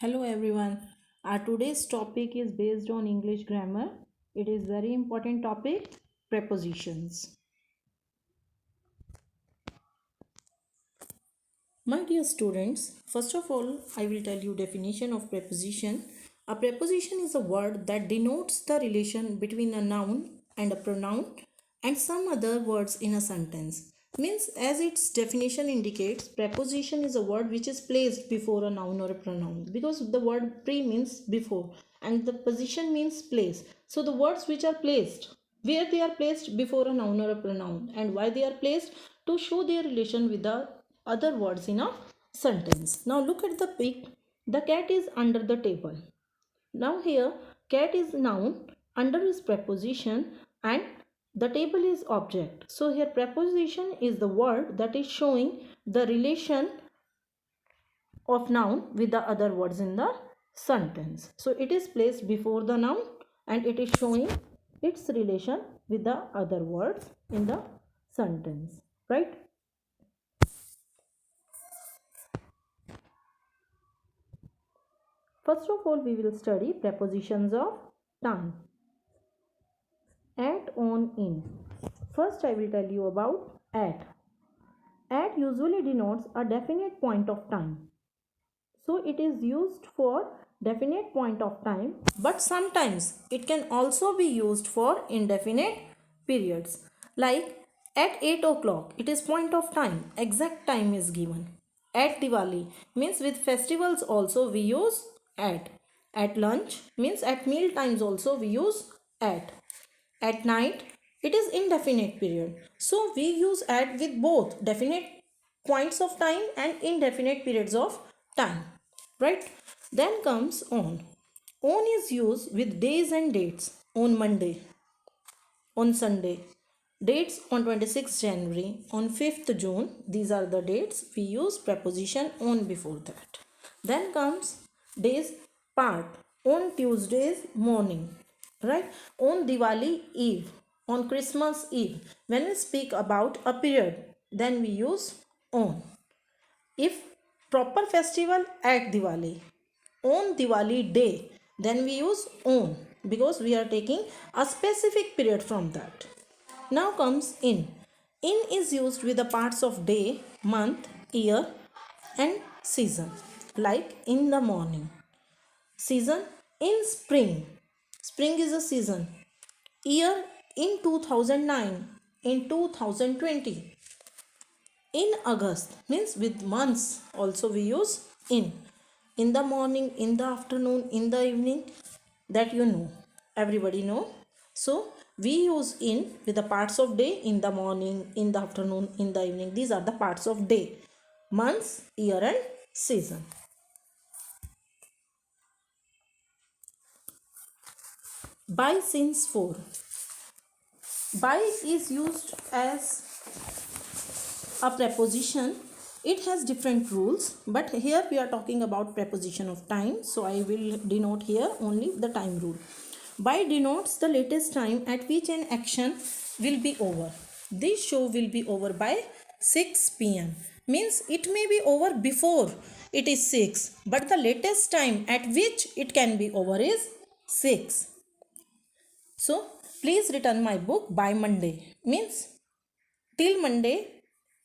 Hello everyone. Our today's topic is based on English grammar. It is very important topic, prepositions. My dear students, first of all, I will tell you definition of preposition. A preposition is a word that denotes the relation between a noun and a pronoun and some other words in a sentence. Means, as its definition indicates, preposition is a word which is placed before a noun or a pronoun, because the word pre means before and the position means place. So the words which are placed, where they are placed before a noun or a pronoun, and why they are placed, to show their relation with the other words in a sentence. Now look at the pic. The cat is under the table. Now here cat is noun, under is preposition, and the table is object. So here preposition is the word that is showing the relation of noun with the other words in the sentence. So it is placed before the noun and it is showing its relation with the other words in the sentence, right? First of all, we will study prepositions of time. At, on, in. First, I will tell you about at. At usually denotes a definite point of time. So it is used for definite point of time, but sometimes it can also be used for indefinite periods. Like at 8 o'clock, it is point of time, exact time is given. At Diwali means with festivals also we use at. At lunch means at meal times also we use at. At night it is indefinite period. So we use at with both definite points of time and indefinite periods of time, right? Then comes on. On is used with days and dates. On Monday, on Sunday, dates on 26th January, on 5th June. These are the dates we use preposition on before that. Then comes days part. On Tuesday's morning, right? On Diwali Eve, on Christmas Eve. When we speak about a period, then we use on. If proper festival at Diwali, on Diwali day, then we use on, because we are taking a specific period from that. Now comes in. In is used with the parts of day, month, year and season. Like in the morning. Season in spring. Spring is a season. Year in 2009, in 2020. In August means with months also we use in the morning, in the afternoon, in the evening, that you know, everybody know. So we use in with the parts of day, in the morning, in the afternoon, in the evening. These are the parts of day, months, year and season. By since for. By is used as a preposition. It has different rules, but here we are talking about preposition of time, so I will denote here only the time rule. By denotes the latest time at which an action will be over. This show will be over by 6 p.m. means it may be over before it is 6, but the latest time at which it can be over is 6. So please return my book by Monday means till Monday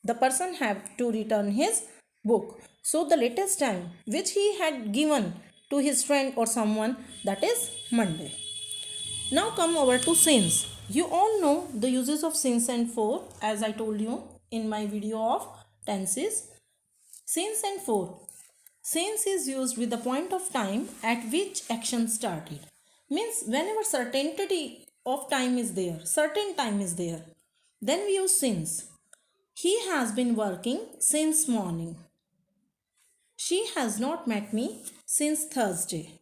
the person have to return his book. So the latest time which he had given to his friend or someone, that is Monday. Now come over to since. You all know the uses of since and for, as I told you in my video of tenses. Since and for. Since is used with the point of time at which action started. Means whenever certainty of time is there, certain time is there, then we use since. He has been working since morning. She has not met me since Thursday.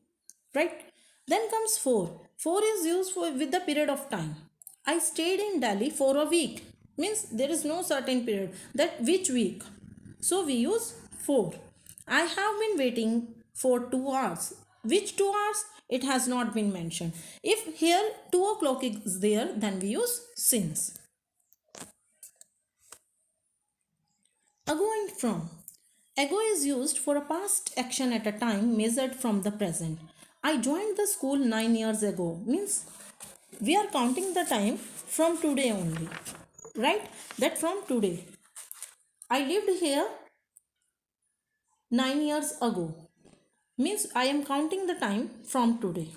Right? Then comes for. For is used for with the period of time. I stayed in Delhi for a week. Means there is no certain period. That which week? So we use for. I have been waiting for 2 hours. Which 2 hours? It has not been mentioned. If here 2 o'clock is there, then we use since. Ago and from. Ago is used for a past action at a time measured from the present. I joined the school 9 years ago. Means we are counting the time from today only. Right? That from today. I lived here 9 years ago. Means I am counting the time from today.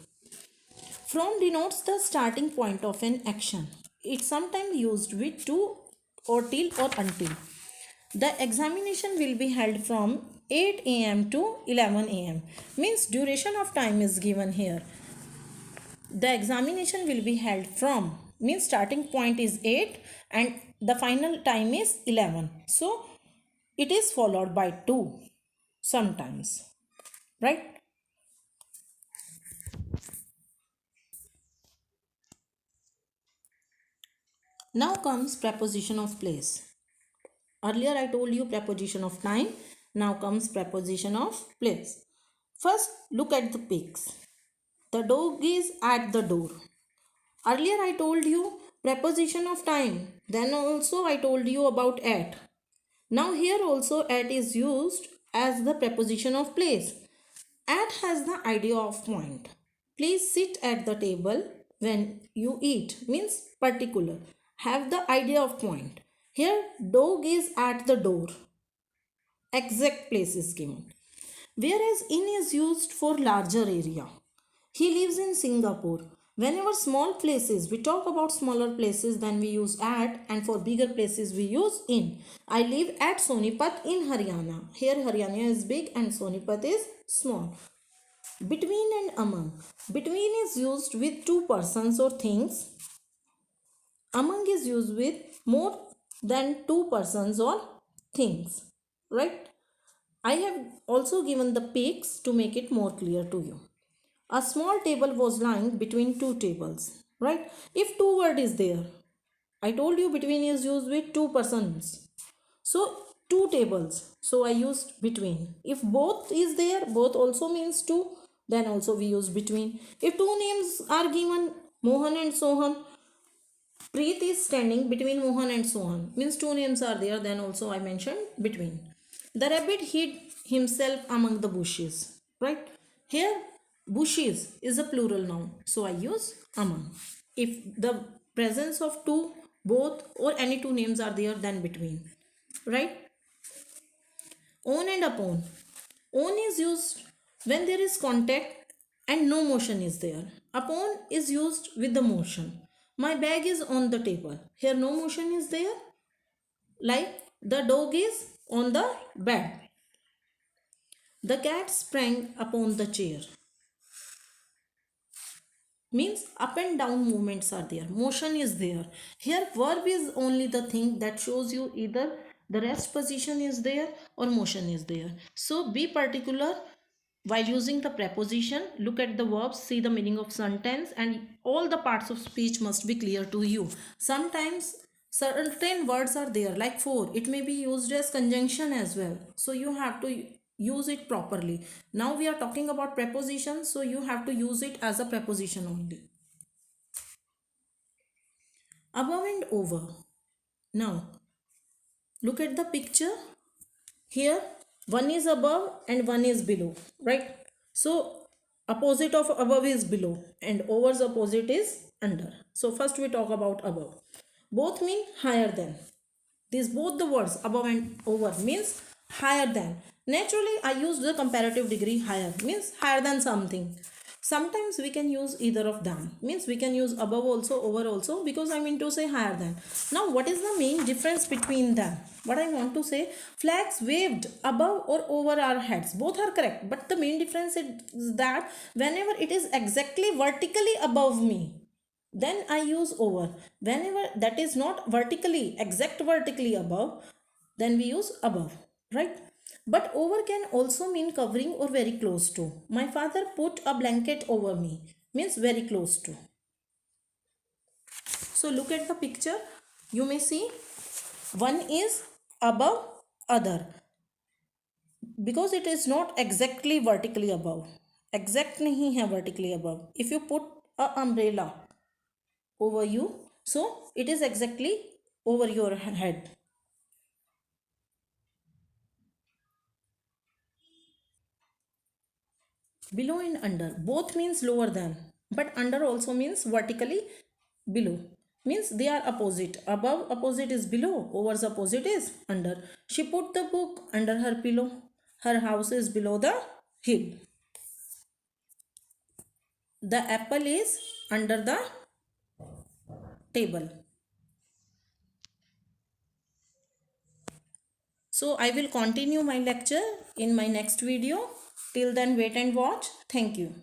From denotes the starting point of an action. It's sometimes used with to or till or until. The examination will be held from 8 a.m. to 11 a.m. Means duration of time is given here. The examination will be held from means starting point is 8 and the final time is 11. So it is followed by 2 sometimes. Right? Now comes preposition of place. Earlier I told you preposition of time. Now comes preposition of place. First look at the pigs. The dog is at the door. Earlier I told you preposition of time. Then also I told you about at. Now here also at is used as the preposition of place. At has the idea of point. Please sit at the table when you eat means particular. Have the idea of point. Here dog is at the door. Exact place is given. Whereas in is used for larger area. He lives in Singapore. Whenever small places, we talk about smaller places, then we use at, and for bigger places we use in. I live at Sonipat in Haryana. Here Haryana is big and Sonipat is small. Between and among. Between is used with two persons or things. Among is used with more than two persons or things. Right? I have also given the pics to make it more clear to you. A small table was lying between two tables, right? If two word is there, I told you between is used with two persons. So two tables. So I used between. If both is there, both also means two, then also we use between. If two names are given, Mohan and Sohan, Preet is standing between Mohan and Sohan. Means two names are there, then also I mentioned between. The rabbit hid himself among the bushes. Right? Here, bushes is a plural noun. So I use among. If the presence of two, both, or any two names are there, then between. Right? On and upon. On is used when there is contact and no motion is there. Upon is used with the motion. My bag is on the table. Here no motion is there. Like the dog is on the bed. The cat sprang upon the chair. Means up and down movements are there. Motion is there. Here verb is only the thing that shows you either the rest position is there or motion is there. So be particular while using the preposition. Look at the verbs, see the meaning of sentence, and all the parts of speech must be clear to you. Sometimes certain words are there like for. It may be used as conjunction as well. So you have to use it properly. Now we are talking about prepositions, so you have to use it as a preposition only. Above and over. Now look at the picture. Here one is above and one is below, right? So opposite of above is below and over's opposite is under. So first we talk about above. Both mean higher than. These both the words above and over means higher than. Naturally I use the comparative degree higher means higher than something. Sometimes we can use either of them means we can use above also, over also, because I mean to say higher than. Now what is the main difference between them? What I want to say, flags waved above or over our heads, both are correct, but the main difference is that whenever it is exactly vertically above me, then I use over. Whenever that is not vertically, exact vertically above, then we use above, right? But over can also mean covering or very close to. My father put a blanket over me means very close to. So look at the picture. You may see one is above other because it is not exactly vertically above. Exact nahi hai vertically above. If you put a umbrella over you, so it is exactly over your head. Below and under both means lower than, but under also means vertically below, means they are opposite. Above opposite is below, over's opposite is under. She put the book under her pillow. Her house is below the hill. The apple is under the table. So I will continue my lecture in my next video. Till then, wait and watch. Thank you.